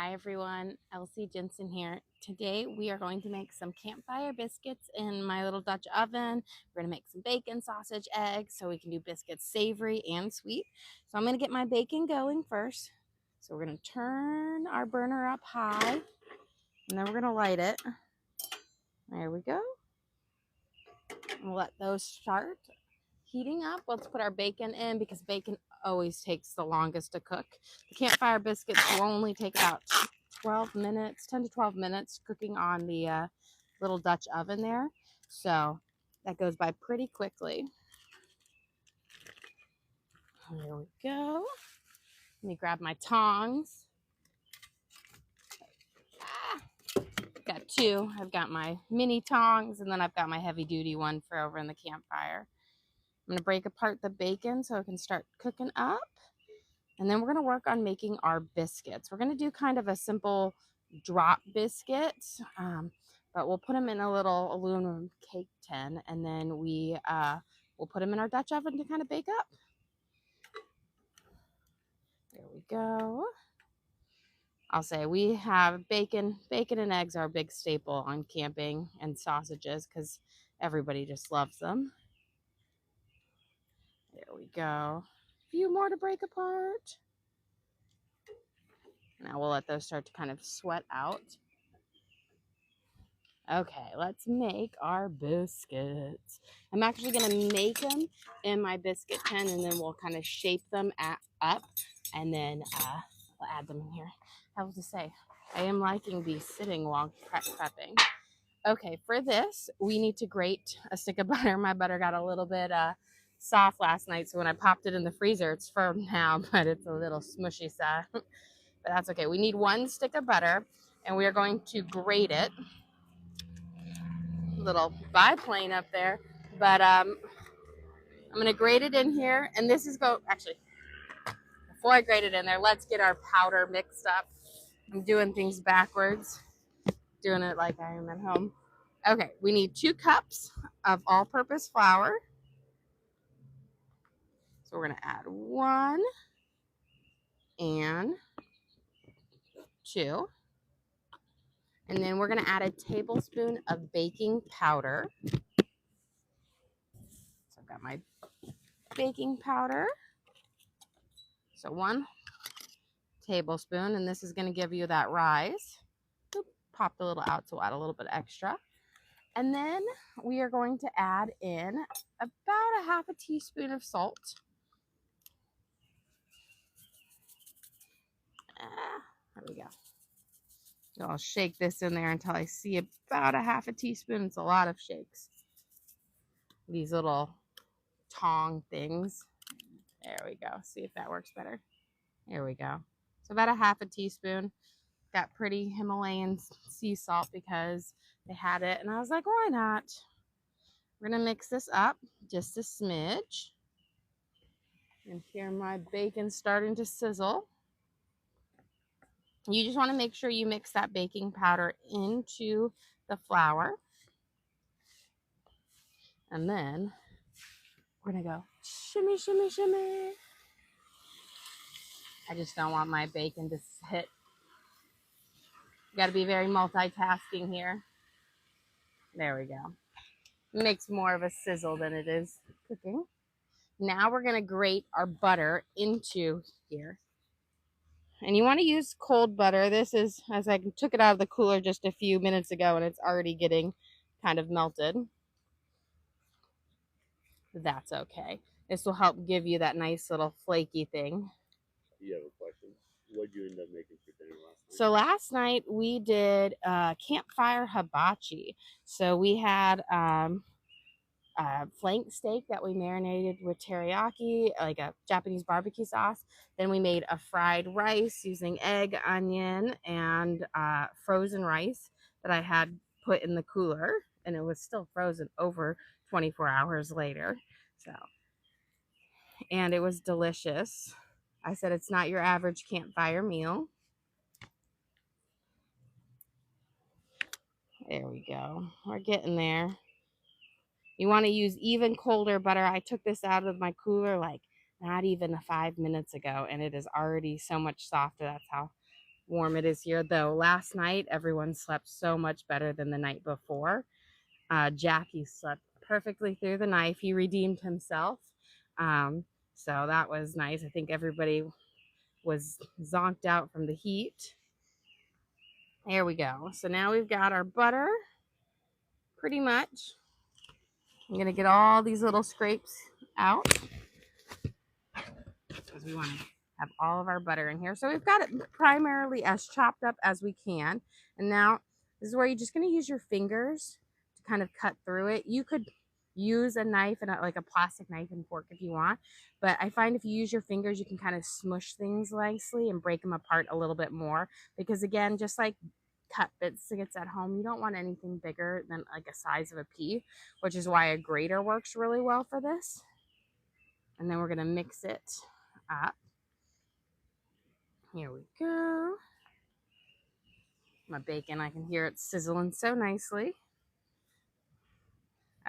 Hi everyone, Elsie Jensen here. Today we are going to make some campfire biscuits in my little Dutch oven. We're going to make some bacon, sausage, eggs, so we can do biscuits savory and sweet. So I'm going to get my bacon going first. So we're going to turn our burner up high, and then we're going to light it. There we go. And we'll let those start heating up. Let's put our bacon in because bacon always takes the longest to cook. The campfire biscuits will only take about 12 minutes, 10 to 12 minutes cooking on the little Dutch oven there. So that goes by pretty quickly. There we go. Let me grab my tongs. Got two. I've got my mini tongs, and then I've got my heavy duty one for over in the campfire. I'm going to break apart the bacon so it can start cooking up. And then we're going to work on making our biscuits. We're going to do kind of a simple drop biscuit, but we'll put them in a little aluminum cake tin, and then we'll put them in our Dutch oven to kind of bake up. There we go. I'll say we have bacon. Bacon and eggs are a big staple on camping, and sausages because everybody just loves them. There we go. A few more to break apart. Now we'll let those start to kind of sweat out. Okay, let's make our biscuits. I'm actually going to make them in my biscuit tin, and then we'll kind of shape them up, and then we'll add them in here. I have to say, I am liking these sitting while prepping. Okay, for this, we need to grate a stick of butter. My butter got a little bit soft last night, so when I popped it in the freezer, it's firm now, but it's a little smushy side. But that's okay. We need one stick of butter, and we are going to grate it. Little biplane up there, but I'm gonna grate it in here, and this is actually, before I grate it in there, let's get our powder mixed up. I'm doing things backwards, doing it like I am at home. Okay, we need 2 cups of all-purpose flour. So we're gonna add 1 and 2. And then we're gonna add a tablespoon of baking powder. So I've got my baking powder. So 1 tablespoon, and this is gonna give you that rise. Oop, popped a little out, so add a little bit extra. And then we are going to add in about a half a teaspoon of salt. There we go. So I'll shake this in there until I see about a half a teaspoon. It's a lot of shakes. These little tong things. There we go. See if that works better. There we go. So about a half a teaspoon. Got pretty Himalayan sea salt because they had it, and I was like, why not? We're gonna mix this up just a smidge. And here my bacon's starting to sizzle. You just want to make sure you mix that baking powder into the flour. And then we're gonna go shimmy, shimmy, shimmy. I just don't want my bacon to sit. You gotta be very multitasking here. There we go. It makes more of a sizzle than it is cooking. Now we're gonna grate our butter into here. And you want to use cold butter. This is, as I took it out of the cooler just a few minutes ago, and it's already getting kind of melted. But that's okay. This will help give you that nice little flaky thing. You have a question. What did you end up making for dinner last night? So last night we did campfire hibachi. So we had flank steak that we marinated with teriyaki, like a Japanese barbecue sauce. Then we made a fried rice using egg, onion, and frozen rice that I had put in the cooler, and it was still frozen over 24 hours later. So, and it was delicious. I said it's not your average campfire meal. There we go. We're getting there. You want to use even colder butter. I took this out of my cooler like not even 5 minutes ago, and it is already so much softer. That's how warm it is here, though. Last night, everyone slept so much better than the night before. Jackie slept perfectly through the night. He redeemed himself. So that was nice. I think everybody was zonked out from the heat. There we go. So now we've got our butter pretty much. I'm going to get all these little scrapes out because we want to have all of our butter in here. So we've got it primarily as chopped up as we can. And now this is where you're just going to use your fingers to kind of cut through it. You could use a knife and like a plastic knife and fork if you want. But I find if you use your fingers, you can kind of smush things nicely and break them apart a little bit more. Because again, just like cut biscuits at home, you don't want anything bigger than like a size of a pea, which is why a grater works really well for this. And then we're going to mix it up. Here we go. My bacon, I can hear it sizzling so nicely.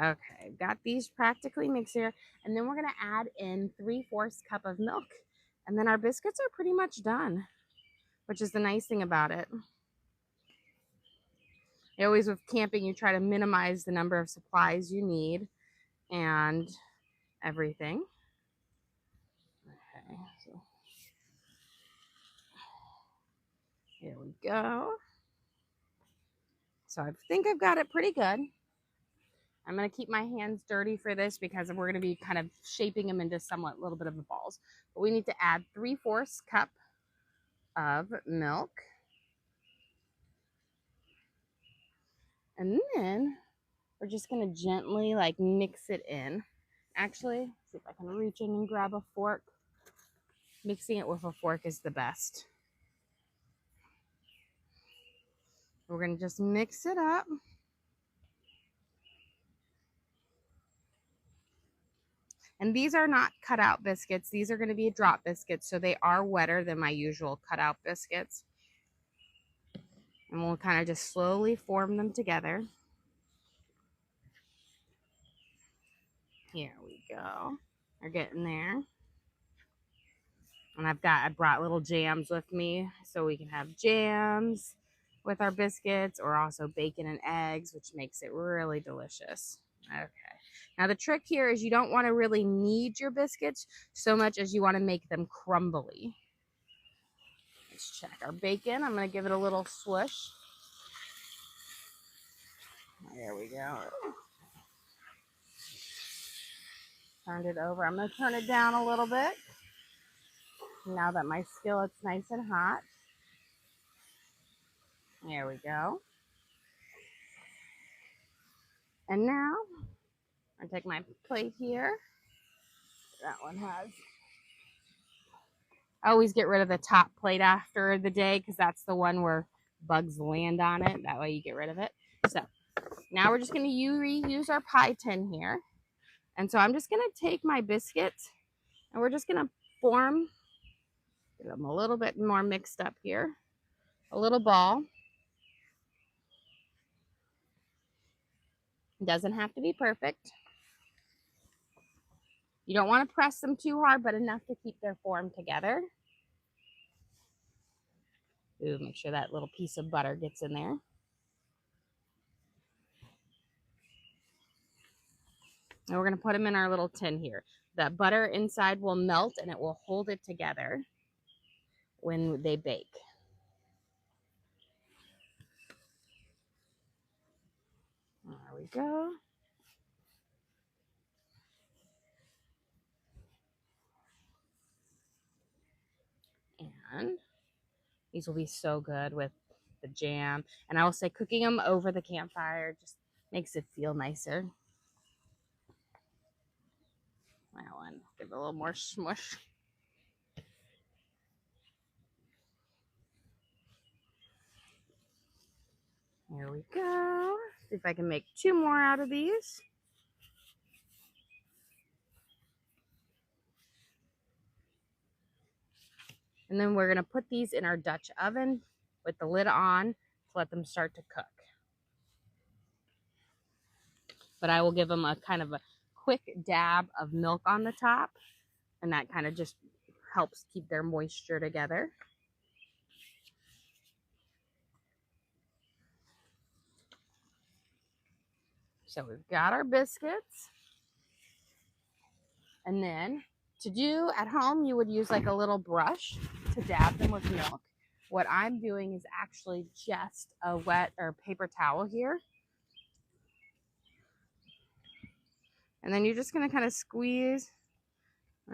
Okay, got these practically mixed here. And then we're going to add in 3/4 cup of milk. And then our biscuits are pretty much done, which is the nice thing about it. Always with camping, you try to minimize the number of supplies you need and everything. Okay, so here we go. So I think I've got it pretty good. I'm going to keep my hands dirty for this because we're going to be kind of shaping them into somewhat little bit of the balls. But we need to add 3/4 cup of milk. And then we're just going to gently like mix it in. Actually, see if I can reach in and grab a fork. Mixing it with a fork is the best. We're going to just mix it up. And these are not cutout biscuits. These are going to be drop biscuits, so they are wetter than my usual cutout biscuits. And we'll kind of just slowly form them together. Here we go. We're getting there. And I brought little jams with me so we can have jams with our biscuits, or also bacon and eggs, which makes it really delicious. Okay. Now the trick here is you don't want to really knead your biscuits so much as you want to make them crumbly. Let's check our bacon. I'm going to give it a little swoosh. There we go. Turned it over. I'm going to turn it down a little bit now that my skillet's nice and hot. There we go. And now I'm going to take my plate here. That one has. I always get rid of the top plate after the day because that's the one where bugs land on it. That way you get rid of it. So now we're just going to reuse our pie tin here. And so I'm just going to take my biscuits and we're just going to form, get them a little bit more mixed up here, a little ball. It doesn't have to be perfect. You don't want to press them too hard, but enough to keep their form together. Ooh, make sure that little piece of butter gets in there. And we're going to put them in our little tin here. The butter inside will melt and it will hold it together when they bake. There we go. And these will be so good with the jam. And I will say cooking them over the campfire just makes it feel nicer. That one, give it a little more smush. Here we go. See if I can make 2 more out of these. And then we're going to put these in our Dutch oven with the lid on to let them start to cook. But I will give them a kind of a quick dab of milk on the top, and that kind of just helps keep their moisture together. So we've got our biscuits. And then to do at home, you would use like a little brush to dab them with milk. What I'm doing is actually just a wet or paper towel here. And then you're just going to kind of squeeze.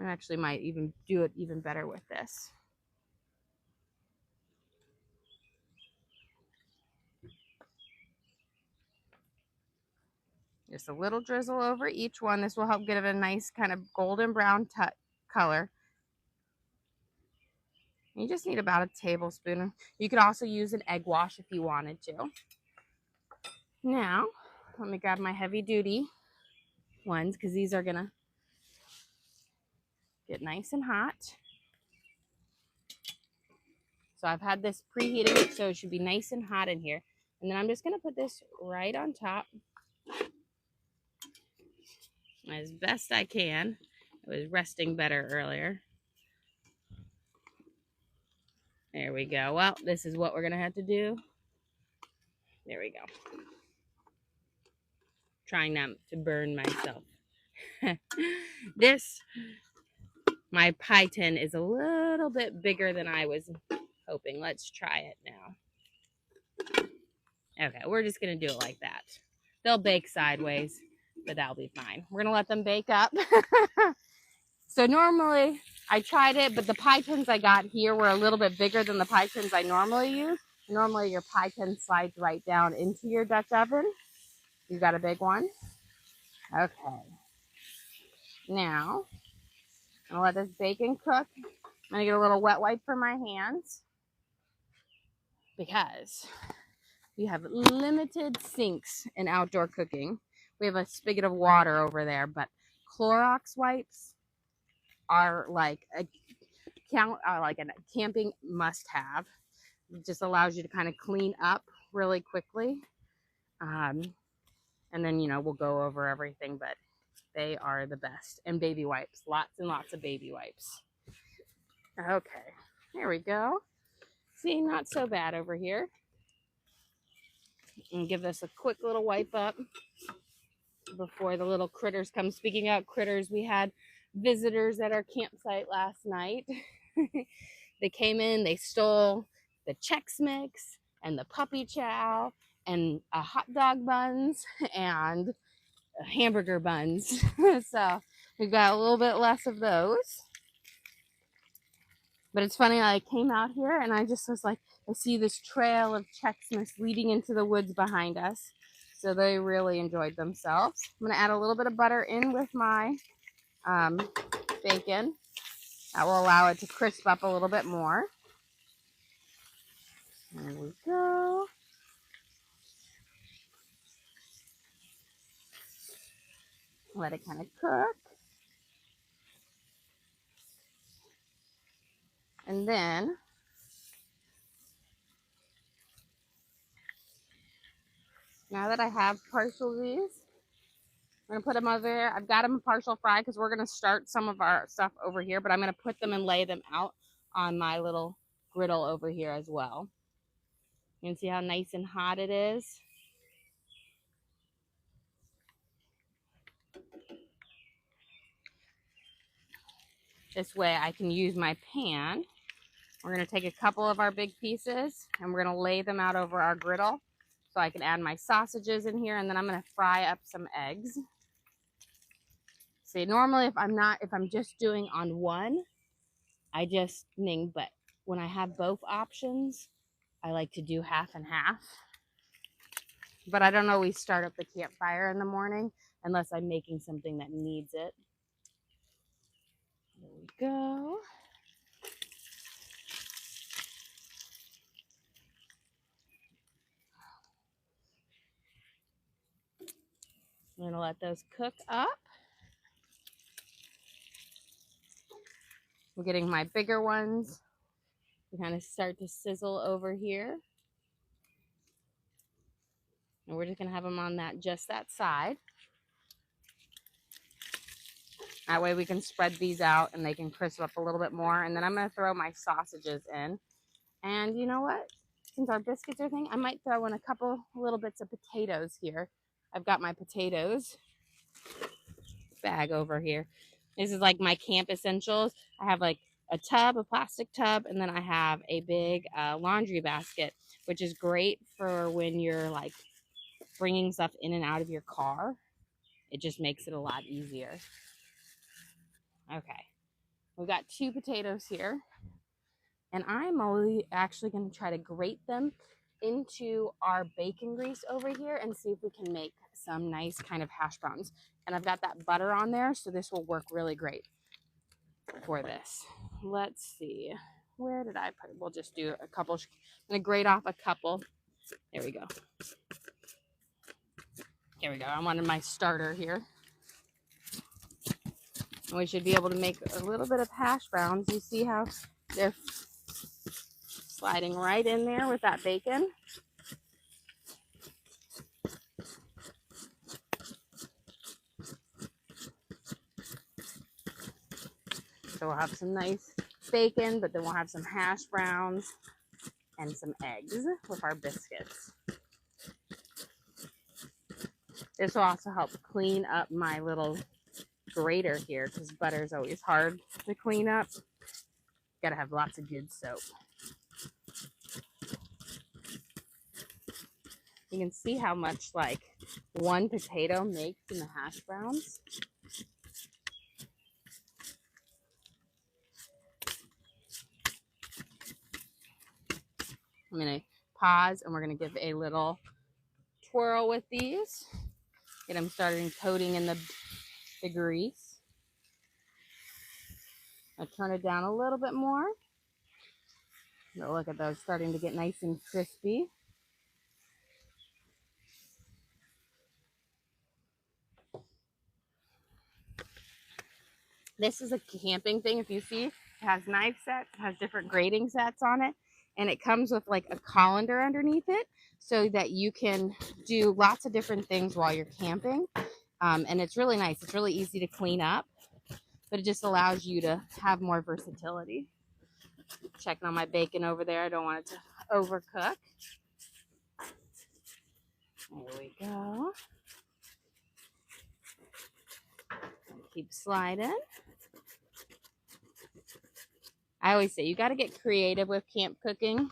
I actually might even do it even better with this. Just a little drizzle over each one. This will help give it a nice kind of golden brown color. You just need about a tablespoon. You could also use an egg wash if you wanted to. Now, let me grab my heavy duty ones because these are gonna get nice and hot. So I've had this preheating, so it should be nice and hot in here. And then I'm just gonna put this right on top as best I can. It was resting better earlier. There we go. Well, this is what we're gonna have to do. There we go. Trying not to burn myself. My pie tin is a little bit bigger than I was hoping. Let's try it now. Okay, we're just gonna do it like that. They'll bake sideways, but that'll be fine. We're gonna let them bake up. So normally I tried it, but the pie tins I got here were a little bit bigger than the pie tins I normally use. Normally your pie tin slides right down into your Dutch oven. You got a big one? Okay. Now, I'm gonna let this bacon cook. I'm gonna get a little wet wipe for my hands because we have limited sinks in outdoor cooking. We have a spigot of water over there, but Clorox wipes are like a camping must-have. It just allows you to kind of clean up really quickly. And then, we'll go over everything, but they are the best. And baby wipes, lots and lots of baby wipes. Okay, there we go. See, not so bad over here. And give this a quick little wipe up before the little critters come. Speaking of critters, we had visitors at our campsite last night. They came in, they stole the Chex Mix and the puppy chow and hot dog buns and hamburger buns. So we've got a little bit less of those. But it's funny, I came out here and I just was like, I see this trail of Chex Mix leading into the woods behind us. So they really enjoyed themselves. I'm going to add a little bit of butter in with my bacon. That will allow it to crisp up a little bit more. There we go. Let it kind of cook. And then now that I have partial these, I'm going to put them over there. I've got them partial fried because we're going to start some of our stuff over here, but I'm going to put them and lay them out on my little griddle over here as well. You can see how nice and hot it is. This way I can use my pan. We're going to take a couple of our big pieces and we're going to lay them out over our griddle so I can add my sausages in here, and then I'm going to fry up some eggs. See, normally if I'm just doing on one, I just but when I have both options, I like to do half and half. But I don't always start up the campfire in the morning unless I'm making something that needs it. There we go. I'm going to let those cook up. We're getting my bigger ones. We kind of start to sizzle over here. And we're just going to have them on just that side. That way we can spread these out and they can crisp up a little bit more. And then I'm going to throw my sausages in. And you know what? Since our biscuits are I might throw in a couple little bits of potatoes here I've got my potatoes bag over here. This is like my camp essentials. I have like a tub, a plastic tub, and then I have a big laundry basket, which is great for when you're like bringing stuff in and out of your car. It just makes it a lot easier. Okay, we've got 2 potatoes here, and I'm actually going to try to grate them into our bacon grease over here and see if we can make some nice kind of hash browns. And I've got that butter on there, so this will work really great for this. Let's see. Where did I put it? We'll just do a couple. I'm going to grate off a couple. There we go. There we go. I wanted my starter here. And we should be able to make a little bit of hash browns. You see how they're sliding right in there with that bacon. So we'll have some nice bacon, but then we'll have some hash browns and some eggs with our biscuits. This will also help clean up my little grater here because butter is always hard to clean up. Gotta have lots of good soap. You can see how much like 1 potato makes in the hash browns. I'm going to pause and we're going to give a little twirl with these. Get them started coating in the grease. I'll turn it down a little bit more. But look at those starting to get nice and crispy. This is a camping thing. If you see, it has knife sets, it has different grating sets on it, and it comes with like a colander underneath it so that you can do lots of different things while you're camping. And it's really nice. It's really easy to clean up, but it just allows you to have more versatility. Checking on my bacon over there. I don't want it to overcook. There we go. Keep sliding. I always say you got to get creative with camp cooking,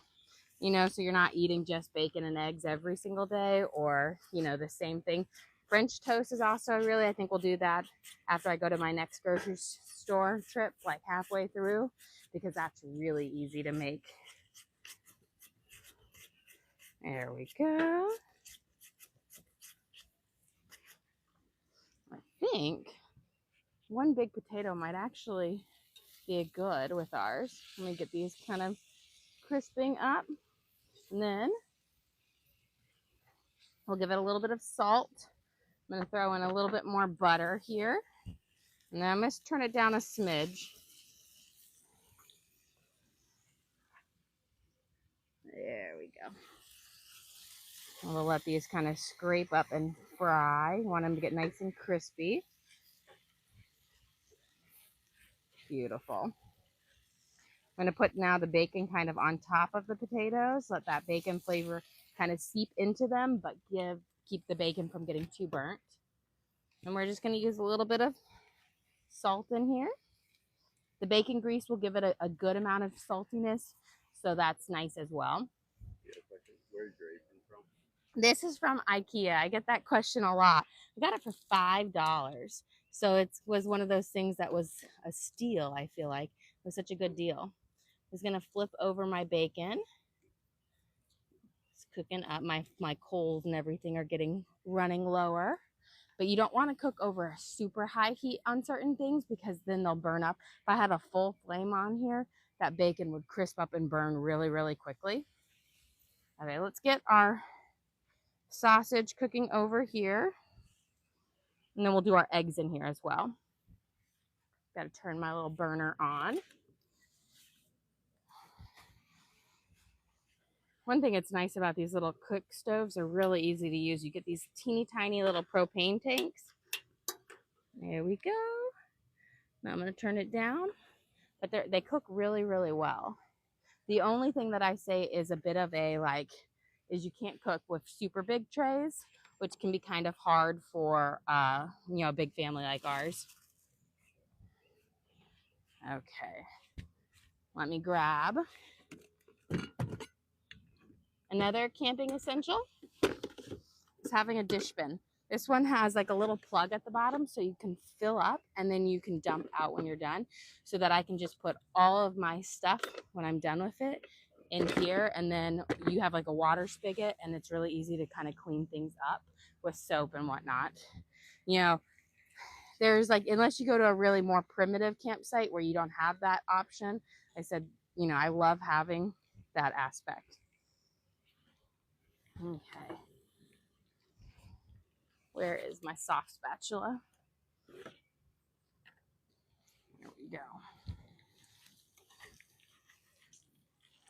you know, so you're not eating just bacon and eggs every single day or, you know, the same thing. French toast is also I think we'll do that after I go to my next grocery store trip, like halfway through, because that's really easy to make. There we go. I think 1 big potato might actually be good with ours. Let me get these kind of crisping up. And then we'll give it a little bit of salt. I'm going to throw in a little bit more butter here. And then I'm going to turn it down a smidge. There we go. We'll let these kind of scrape up and fry. Want them to get nice and crispy. Beautiful. I'm going to put now the bacon kind of on top of the potatoes. Let that bacon flavor kind of seep into them, but keep the bacon from getting too burnt. And we're just going to use a little bit of salt in here. The bacon grease will give it a good amount of saltiness, so that's nice as well. Where's your apron from? This is from IKEA. I get that question a lot. I got it for $5. So it was one of those things that was a steal, I feel like. It was such a good deal. I was going to flip over my bacon. It's cooking up. My coals and everything are running lower. But you don't want to cook over a super high heat on certain things because then they'll burn up. If I had a full flame on here, that bacon would crisp up and burn really, really quickly. Okay, let's get our sausage cooking over here. And then we'll do our eggs in here as well. Got to turn my little burner on. One thing that's nice about these little cook stoves, they're really easy to use. You get these teeny tiny little propane tanks. There we go. Now I'm going to turn it down. But they cook really, really well. The only thing that I say is a bit of is you can't cook with super big trays which can be kind of hard for, you know, a big family like ours. Okay, let me grab another camping essential. It's having a dish bin. This one has like a little plug at the bottom so you can fill up and then you can dump out when you're done, so that I can just put all of my stuff when I'm done with it in here. And then you have like a water spigot and it's really easy to kind of clean things up with soap and whatnot. You know, there's like, unless you go to a really more primitive campsite where you don't have that option, I said, you know, I love having that aspect. Okay. Where is my soft spatula? There we go.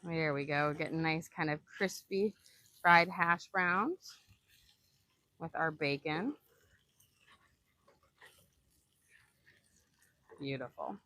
There we go. Getting nice kind of crispy fried hash browns with our bacon. Beautiful.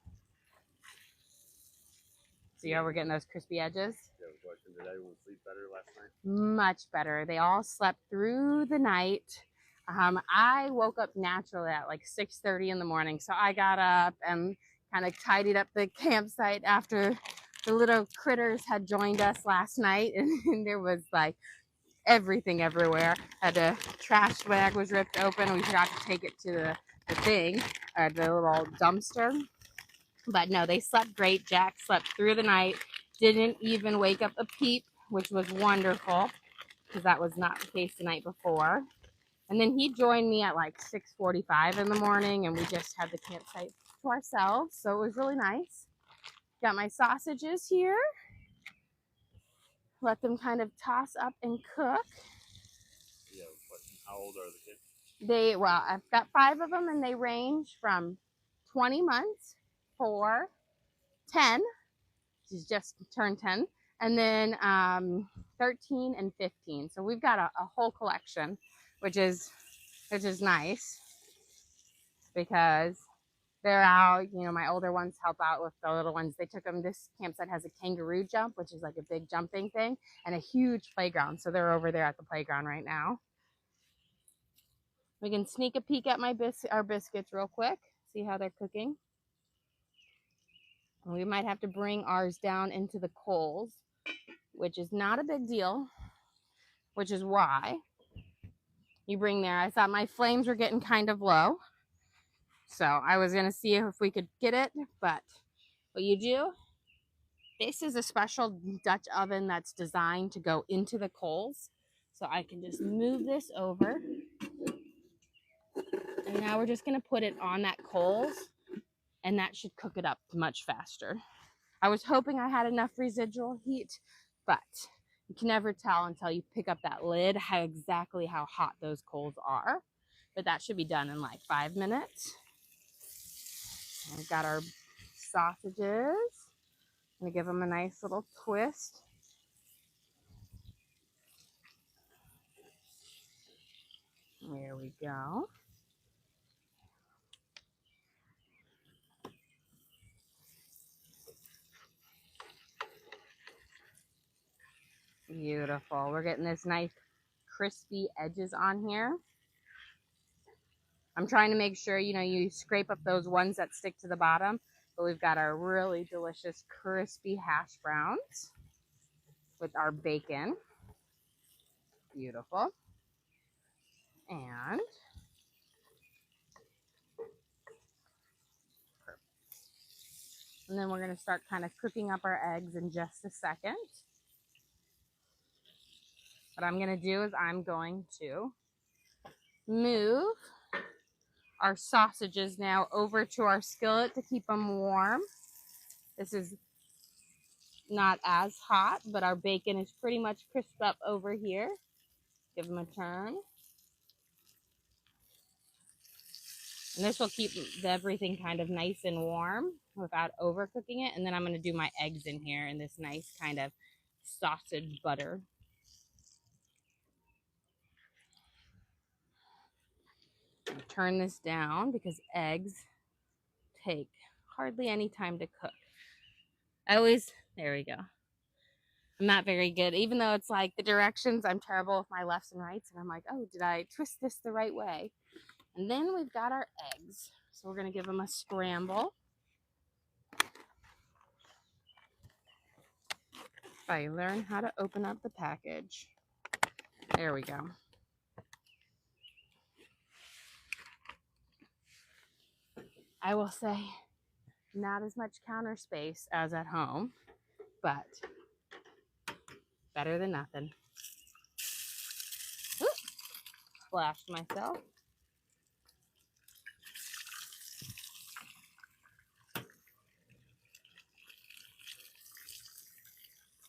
See how we're getting those crispy edges? Did everyone sleep better last night? Much better. They all slept through the night. I woke up naturally at like 6:30 in the morning. So I got up and kind of tidied up the campsite after the little critters had joined us last night. And there was like everything everywhere. The trash bag was ripped open. We forgot to take it to the thing, the little dumpster. But no, they slept great. Jack slept through the night. Didn't even wake up a peep, which was wonderful because that was not the case the night before. And then he joined me at like 6:45 in the morning and we just had the campsite to ourselves. So it was really nice. Got my sausages here. Let them kind of toss up and cook. Yeah, but how old are the kids? Well, I've got 5 of them and they range from 20 months, 4, 10, she's just turned 10, and then 13 and 15. So we've got a whole collection, which is nice because they're out. You know, my older ones help out with the little ones. They took them. This campsite has a kangaroo jump, which is like a big jumping thing, and a huge playground. So they're over there at the playground right now. We can sneak a peek at our biscuits real quick, see how they're cooking. And we might have to bring ours down into the coals, which is not a big deal, which is why you bring there. I thought my flames were getting kind of low, so I was going to see if we could get it, but what you do, this is a special Dutch oven that's designed to go into the coals. So I can just move this over. And now we're just going to put it on that coals, and that should cook it up much faster. I was hoping I had enough residual heat, but you can never tell until you pick up that lid exactly how hot those coals are. But that should be done in like 5 minutes. We've got our sausages. I'm going to give them a nice little twist. There we go. Beautiful. We're getting this nice crispy edges on here. I'm trying to make sure, you know, you scrape up those ones that stick to the bottom. But we've got our really delicious crispy hash browns with our bacon. Beautiful. And then we're going to start kind of cooking up our eggs in just a second. What I'm going to do is I'm going to move our sausages now over to our skillet to keep them warm. This is not as hot, but our bacon is pretty much crisped up over here. Give them a turn. And this will keep everything kind of nice and warm without overcooking it. And then I'm going to do my eggs in here in this nice kind of sausage butter. Turn this down because eggs take hardly any time to cook. There we go. I'm not very good, even though it's like the directions, I'm terrible with my lefts and rights, and I'm like, oh, did I twist this the right way? And then we've got our eggs. So we're gonna give them a scramble. If I learn how to open up the package. There we go. I will say, not as much counter space as at home, but better than nothing. Ooh, splashed myself.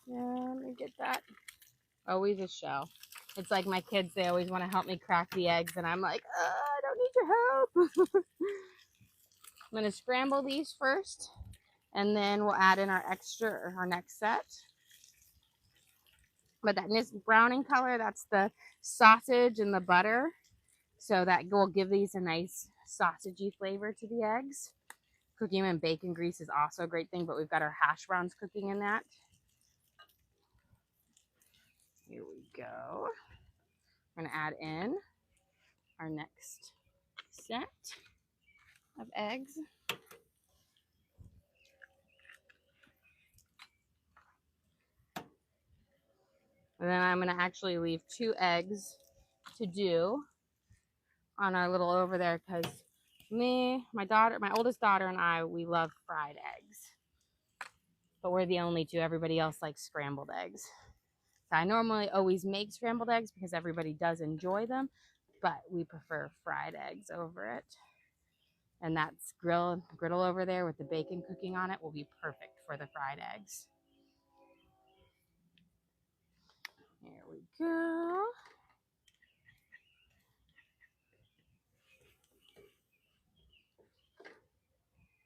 Yeah, let me get that. Always a show. It's like my kids, they always want to help me crack the eggs, and I'm like, I don't need your help. I'm going to scramble these first, and then we'll add in our next set. But that nice browning color, that's the sausage and the butter. So that will give these a nice sausagey flavor to the eggs. Cooking them in bacon grease is also a great thing, but we've got our hash browns cooking in that. Here we go. I'm going to add in our next set of eggs. And then I'm going to actually leave 2 eggs to do on our little over there, because my oldest daughter and I, we love fried eggs. But we're the only 2. Everybody else likes scrambled eggs. So I normally always make scrambled eggs because everybody does enjoy them, but we prefer fried eggs over it. And that's griddle over there with the bacon cooking on it will be perfect for the fried eggs. Here we go.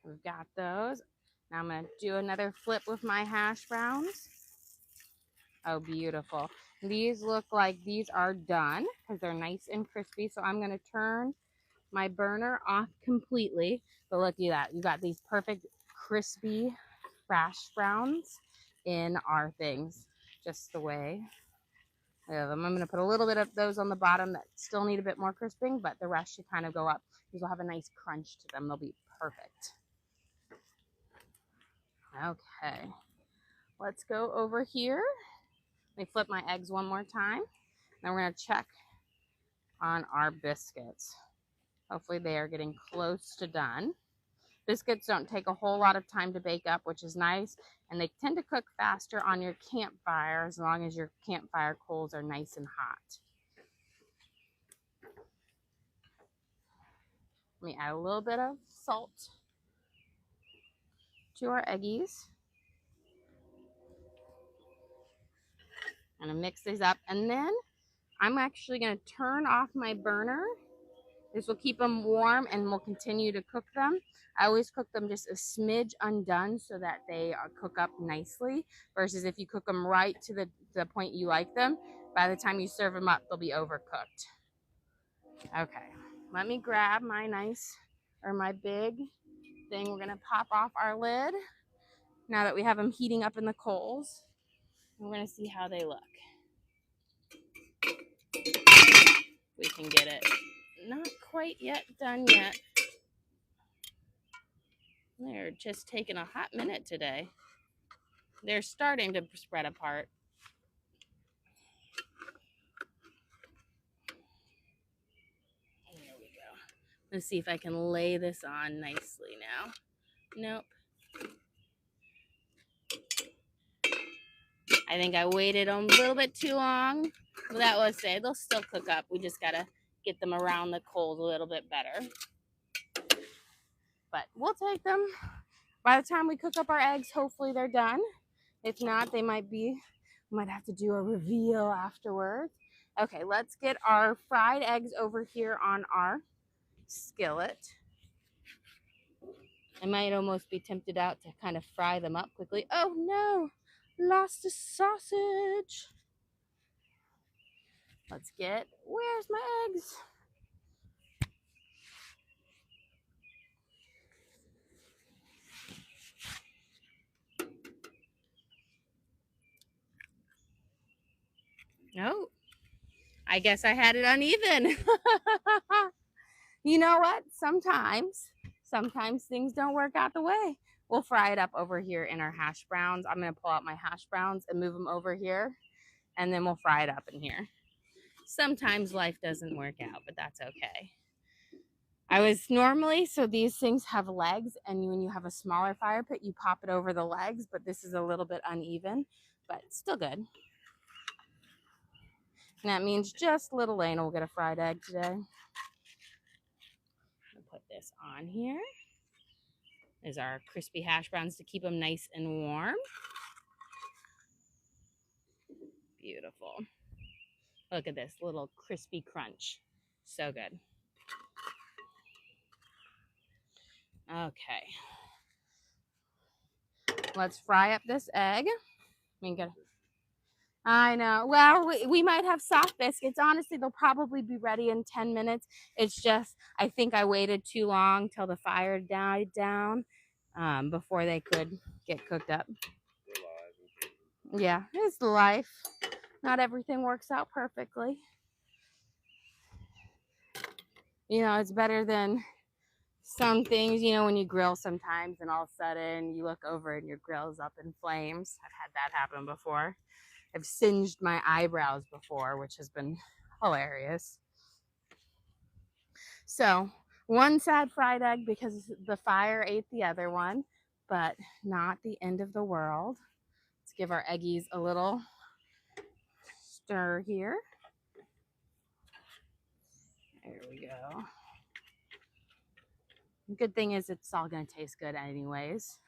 We've got those. Now I'm going to do another flip with my hash browns. Oh, beautiful. These look like these are done because they're nice and crispy. So I'm going to turn my burner off completely. But look at that. You got these perfect crispy hash browns in our things. Just the way I have them. I'm going to put a little bit of those on the bottom that still need a bit more crisping, but the rest should kind of go up. These will have a nice crunch to them. They'll be perfect. Okay. Let's go over here. Let me flip my eggs one more time. Then we're going to check on our biscuits. Hopefully they are getting close to done. Biscuits don't take a whole lot of time to bake up, which is nice. And they tend to cook faster on your campfire as long as your campfire coals are nice and hot. Let me add a little bit of salt to our eggies. I'm going to mix these up. And then I'm actually going to turn off my burner. This will keep them warm and we'll continue to cook them. I always cook them just a smidge undone so that they cook up nicely, versus if you cook them right to the point you like them, by the time you serve them up, they'll be overcooked. Okay, let me grab my my big thing. We're gonna pop off our lid now that we have them heating up in the coals. We're gonna see how they look. We can get it. Not quite yet done yet. They're just taking a hot minute today. They're starting to spread apart. There we go. Let's see if I can lay this on nicely now. Nope. I think I waited a little bit too long. But that was it. They'll still cook up. We just gotta get them around the coals a little bit better. But we'll take them. By the time we cook up our eggs, hopefully they're done. If not, we might have to do a reveal afterwards. Okay, let's get our fried eggs over here on our skillet. I might almost be tempted out to kind of fry them up quickly. Oh no, lost a sausage. Where's my eggs? Oh, I guess I had it uneven. You know what? Sometimes things don't work out the way. We'll fry it up over here in our hash browns. I'm going to pull out my hash browns and move them over here, and then we'll fry it up in here. Sometimes life doesn't work out, but that's okay. So these things have legs, and when you have a smaller fire pit, you pop it over the legs, but this is a little bit uneven, but still good. And that means just little Lane will get a fried egg today. I'll put this on here. There's our crispy hash browns to keep them nice and warm. Beautiful. Look at this little crispy crunch. So good. Okay. Let's fry up this egg. I know. Well, we might have soft biscuits. Honestly, they'll probably be ready in 10 minutes. It's just, I think I waited too long till the fire died down before they could get cooked up. Yeah, it's life. Not everything works out perfectly. You know, it's better than some things, you know, when you grill sometimes and all of a sudden you look over and your grill's up in flames. I've had that happen before. I've singed my eyebrows before, which has been hilarious. So, one sad fried egg because the fire ate the other one, but not the end of the world. Let's give our eggies a little stir here. There we go. Good thing is it's all going to taste good anyways.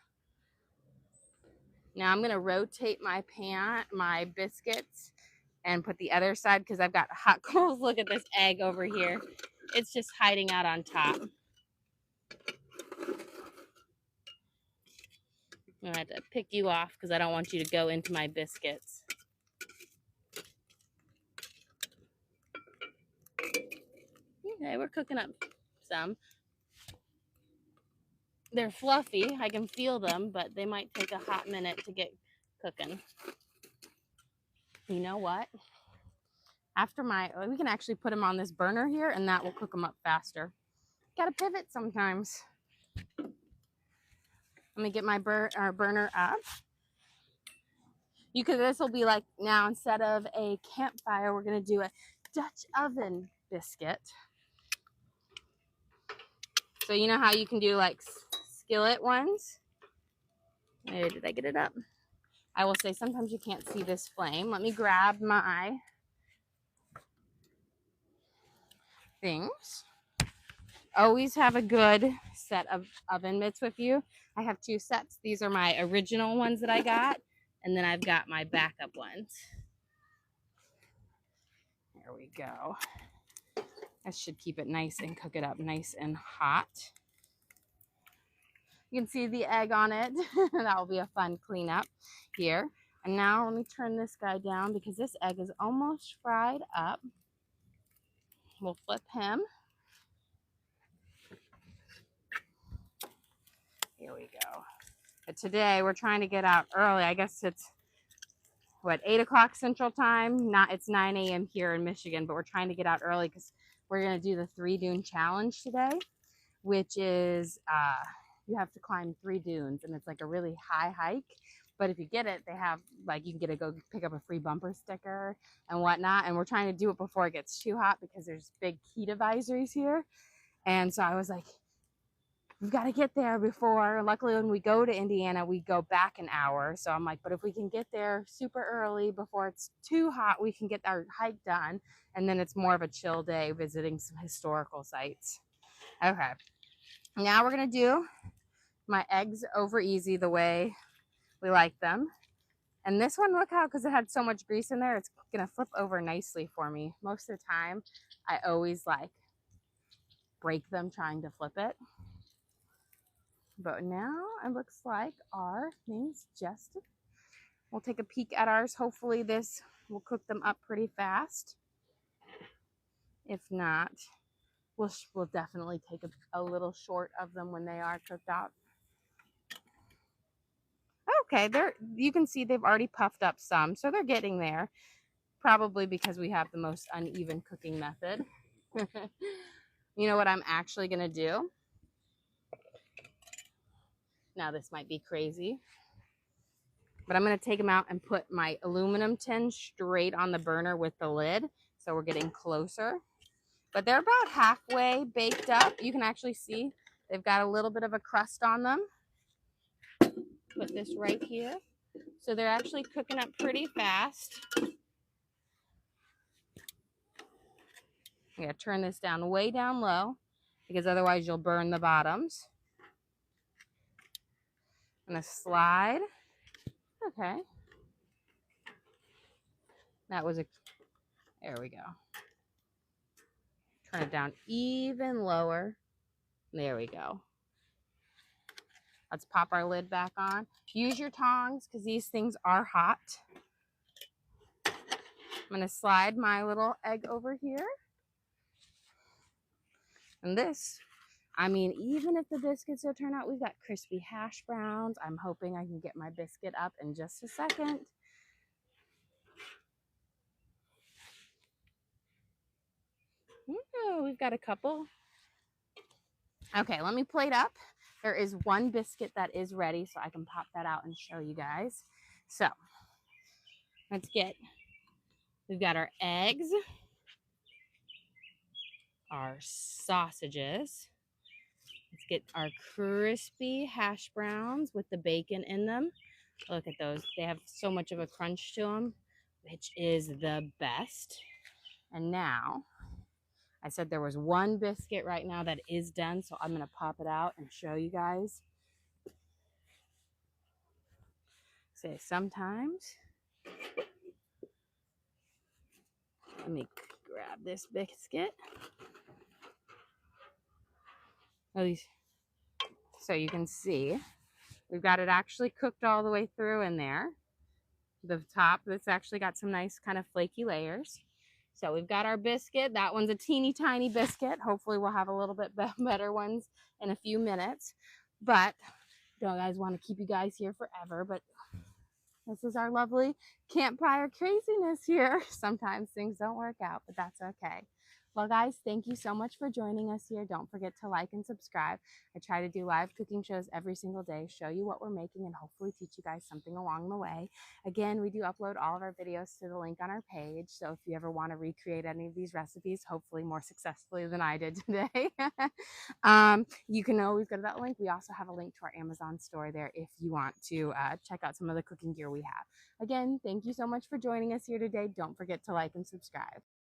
Now I'm going to rotate my biscuits and put the other side because I've got hot coals. Look at this egg over here. It's just hiding out on top. I'm going to have to pick you off because I don't want you to go into my biscuits. Okay, we're cooking up some. They're fluffy. I can feel them, but they might take a hot minute to get cooking. You know what? We can actually put them on this burner here, and that will cook them up faster. Gotta pivot sometimes. Let me get our burner up. This will be like, now instead of a campfire, we're gonna do a Dutch oven biscuit. So you know how you can do like skillet ones? Did I get it up? I will say sometimes you can't see this flame. Let me grab my things. Always have a good set of oven mitts with you. I have 2 sets. These are my original ones that I got, and then I've got my backup ones. There we go. That should keep it nice and cook it up nice and hot. You can see the egg on it. That will be a fun cleanup here. And now let me turn this guy down because this egg is almost fried up. We'll flip him. Here we go. But today we're trying to get out early. I guess it's, 8 o'clock Central Time? It's 9 a.m. here in Michigan, but we're trying to get out early because we're going to do the 3 dune challenge today, which is you have to climb 3 dunes, and it's like a really high hike. But if you get it, they have, you can go pick up a free bumper sticker and whatnot. And we're trying to do it before it gets too hot because there's big heat advisories here. And so I was like, we've got to get there before. Luckily, when we go to Indiana, we go back an hour. So I'm like, but if we can get there super early before it's too hot, we can get our hike done. And then it's more of a chill day visiting some historical sites. Okay. Now we're going to do my eggs over easy the way we like them. And this one, look how, because it had so much grease in there, it's going to flip over nicely for me. Most of the time, I always break them trying to flip it. But now it looks like our thing's just, we'll take a peek at ours. Hopefully this will cook them up pretty fast. If not, we'll definitely take a little short of them when they are cooked up. Okay, you can see they've already puffed up some, so they're getting there. probably because we have the most uneven cooking method. You know what I'm actually going to do? Now, this might be crazy, but I'm going to take them out and put my aluminum tin straight on the burner with the lid. So we're getting closer. But they're about halfway baked up. You can actually see they've got a little bit of a crust on them. Put this right here. So they're actually cooking up pretty fast. I'm going to turn this down way down low because otherwise you'll burn the bottoms. I'm going to slide. Okay. That was a, there we go. Turn it down even lower. There we go. Let's pop our lid back on. Use your tongs because these things are hot. I'm going to slide my little egg over here. And this, I mean, even if the biscuits don't turn out, we've got crispy hash browns. I'm hoping I can get my biscuit up in just a second. Oh, we've got a couple. Okay, let me plate up. There is one biscuit that is ready, so I can pop that out and show you guys. So, let's get, we've got our eggs, our sausages. Let's get our crispy hash browns with the bacon in them. Look at those. They have so much of a crunch to them, which is the best. And now, I said there was one biscuit right now that is done, so I'm going to pop it out and show you guys. Say sometimes. Let me grab this biscuit. So you can see we've got it actually cooked all the way through in there. The top, that's actually got some nice kind of flaky layers. So we've got our biscuit. That one's a teeny tiny biscuit. Hopefully we'll have a little bit better ones in a few minutes. But don't guys want to keep you guys here forever. But this is our lovely campfire craziness here. Sometimes things don't work out, but that's okay. Well, guys, thank you so much for joining us here. Don't forget to like and subscribe. I try to do live cooking shows every single day, show you what we're making, and hopefully teach you guys something along the way. Again, we do upload all of our videos to the link on our page, so if you ever want to recreate any of these recipes, hopefully more successfully than I did today, you can always go to that link. We also have a link to our Amazon store there if you want to check out some of the cooking gear we have. Again, thank you so much for joining us here today. Don't forget to like and subscribe.